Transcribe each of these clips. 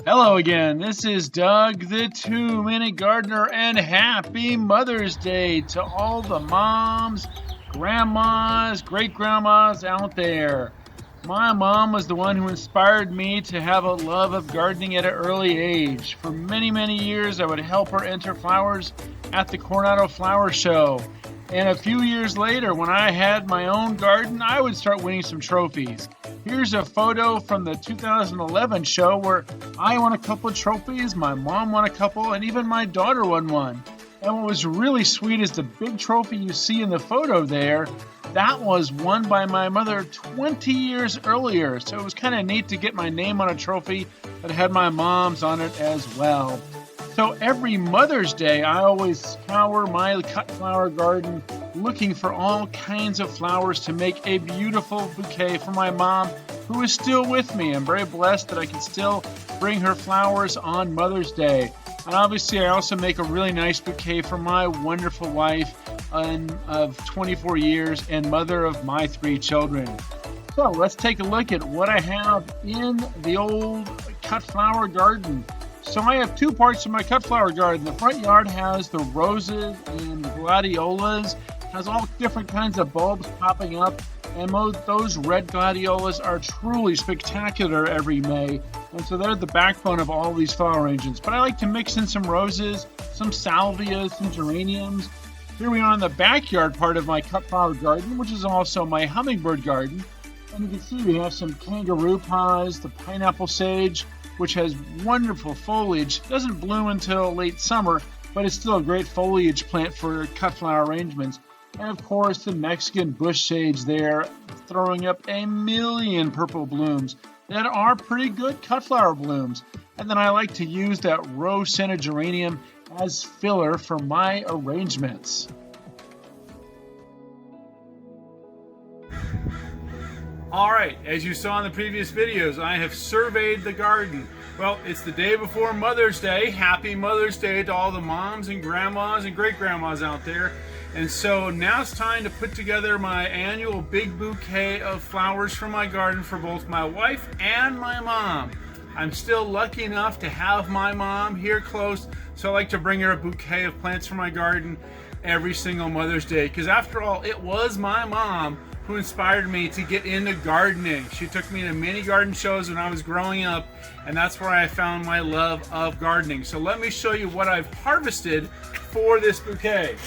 Hello again, this is Doug, the 2-Minute Gardener, and happy Mother's Day to all the moms, grandmas, great-grandmas out there. My mom was the one who inspired me to have a love of gardening at an early age. For many, many years, I would help her enter flowers at the Coronado Flower Show. And a few years later, when I had my own garden, I would start winning some trophies. Here's a photo from the 2011 show where I won a couple of trophies, my mom won a couple, and even my daughter won one. And what was really sweet is the big trophy you see in the photo there, that was won by my mother 20 years earlier. So it was kind of neat to get my name on a trophy that had my mom's on it as well. So every Mother's Day, I always scour my cut flower garden looking for all kinds of flowers to make a beautiful bouquet for my mom, who is still with me. I'm very blessed that I can still bring her flowers on Mother's Day. And obviously, I also make a really nice bouquet for my wonderful wife of 24 years and mother of my 3 children. So let's take a look at what I have in the old cut flower garden. So I have 2 parts of my cut flower garden. The front yard has the roses and gladiolus, has all different kinds of bulbs popping up, and those red gladiolus are truly spectacular every May, and so they're the backbone of all these flower arrangements. But I like to mix in some roses, some salvias, some geraniums. Here we are in the backyard part of my cut flower garden, which is also my hummingbird garden, and you can see we have some Kangaroo Paws, the pineapple sage, which has wonderful foliage. It doesn't bloom until late summer, but it's still a great foliage plant for cut flower arrangements. And of course, the Mexican bush sage there, throwing up a million purple blooms that are pretty good cut flower blooms. And then I like to use that rose-scented geranium as filler for my arrangements. Alright, as you saw in the previous videos, I have surveyed the garden. Well, it's the day before Mother's Day. Happy Mother's Day to all the moms and grandmas and great-grandmas out there. And so now it's time to put together my annual big bouquet of flowers for my garden for both my wife and my mom. I'm still lucky enough to have my mom here close, so I like to bring her a bouquet of plants for my garden every single Mother's Day. Because after all, it was my mom who inspired me to get into gardening. She took me to many garden shows when I was growing up, and that's where I found my love of gardening. So let me show you what I've harvested for this bouquet.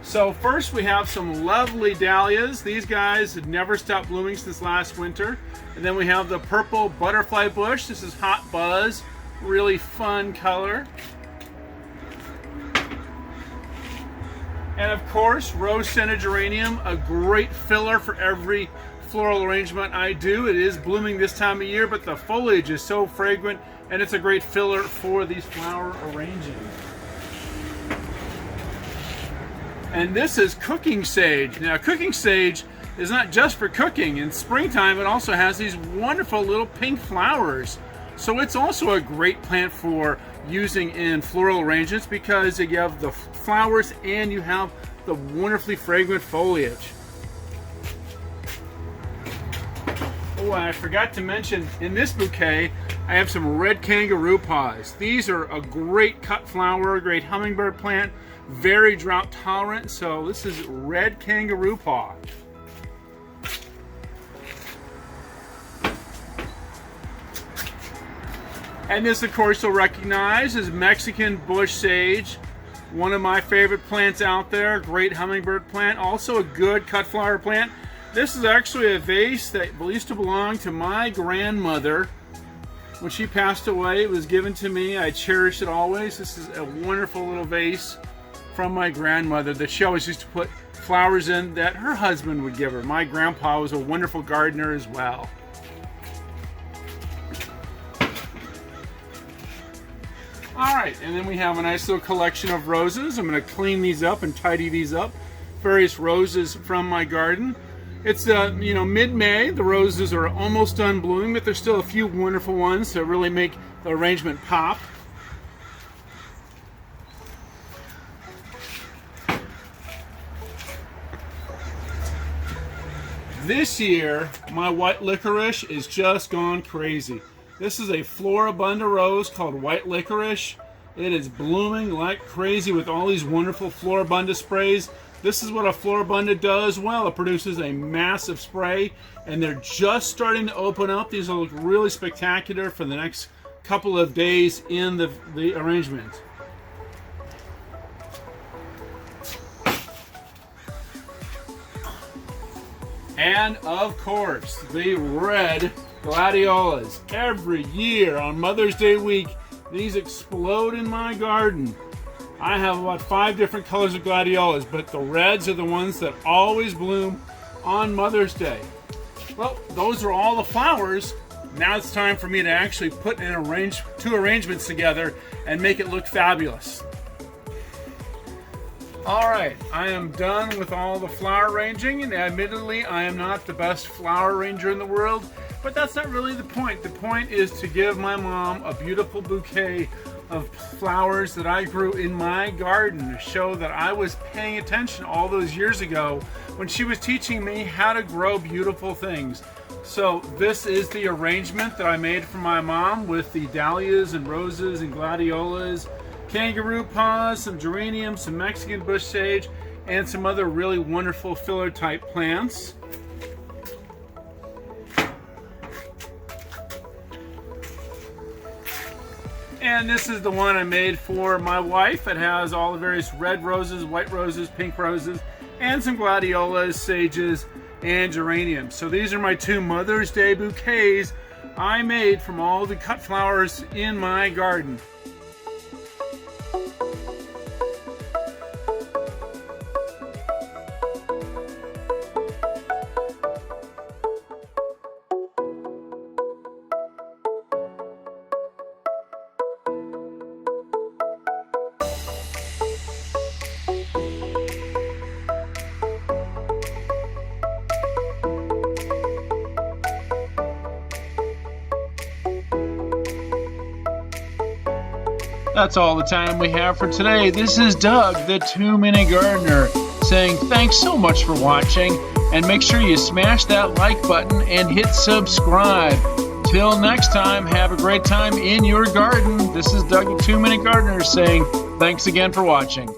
So first we have some lovely dahlias. These guys had never stopped blooming since last winter. And then we have the purple butterfly bush. This is Hot Buzz, really fun color. And of course, rose-scented geranium, a great filler for every floral arrangement I do. It is blooming this time of year, but the foliage is so fragrant, and it's a great filler for these flower arrangements. And this is cooking sage. Now, cooking sage is not just for cooking. In springtime, it also has these wonderful little pink flowers. So it's also a great plant for using in floral arrangements because you have the flowers and you have the wonderfully fragrant foliage. Oh, and I forgot to mention, in this bouquet, I have some red Kangaroo Paws. These are a great cut flower, a great hummingbird plant, very drought tolerant. So this is red Kangaroo Paw. And this, of course, you'll recognize is Mexican bush sage, one of my favorite plants out there, great hummingbird plant, also a good cut flower plant. This is actually a vase that used to belong to my grandmother. When she passed away, it was given to me. I cherish it always. This is a wonderful little vase from my grandmother that she always used to put flowers in that her husband would give her. My grandpa was a wonderful gardener as well. Alright, and then we have a nice little collection of roses. I'm going to clean these up and tidy these up. Various roses from my garden. It's mid-May. The roses are almost done blooming, but there's still a few wonderful ones that really make the arrangement pop. This year, my white licorice is just gone crazy. This is a floribunda rose called white licorice. It is blooming like crazy with all these wonderful floribunda sprays. This is what a floribunda does well. It produces a massive spray, and they're just starting to open up. These will look really spectacular for the next couple of days in the arrangement. And of course, the red Gladiolus. Every year on Mother's Day week, these explode in my garden. I have about 5 different colors of gladiolus, but the reds are the ones that always bloom on Mother's Day. Well, those are all the flowers. Now it's time for me to actually put in 2 arrangements together and make it look fabulous. Alright, I am done with all the flower arranging, and admittedly I am not the best flower arranger in the world, but that's not really the point. The point is to give my mom a beautiful bouquet of flowers that I grew in my garden to show that I was paying attention all those years ago when she was teaching me how to grow beautiful things. So this is the arrangement that I made for my mom with the dahlias and roses and gladiolas, kangaroo paws, some geraniums, some Mexican bush sage, and some other really wonderful filler type plants. And this is the one I made for my wife. It has all the various red roses, white roses, pink roses, and some gladiolas, sages, and geraniums. So these are my 2 Mother's Day bouquets I made from all the cut flowers in my garden. That's all the time we have for today. This is Doug, the 2-Minute Gardener, saying thanks so much for watching, and make sure you smash that like button and hit subscribe. Till next time, have a great time in your garden. This is Doug, the 2-Minute Gardener, saying thanks again for watching.